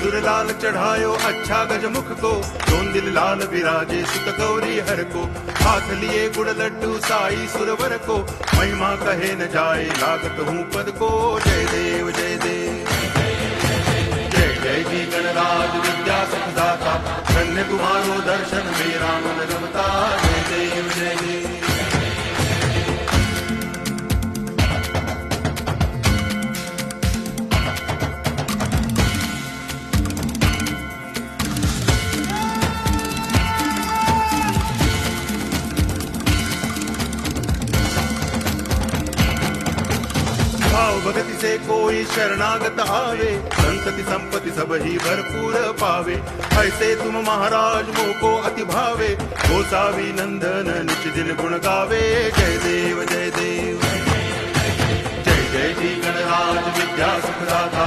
सिंदूर लाल चढ़ायो अच्छा गजमुख को, दोन दिल लाल विराजे सुत गौरी हर को। हाथ लिए गुड़ लड्डू साई सुरवर को, महिमा कहे न जाए लागत हूँ पद को। जय देव जय देव जय जय जी गणराज विद्या सुखदाता, धन्य तुम्हारो दर्शन मेरा मन रमता। जय देव जय देव। भाव भगति से कोई शरणागत आवे, संतति संपत्ति सब ही भरपूर पावे। ऐसे तुम महाराज मोको अति भावे, गोसावी नंदन निच दिन गुण गावे। जय देव जय देव जय जय जी गणराज विद्या सुखदाता,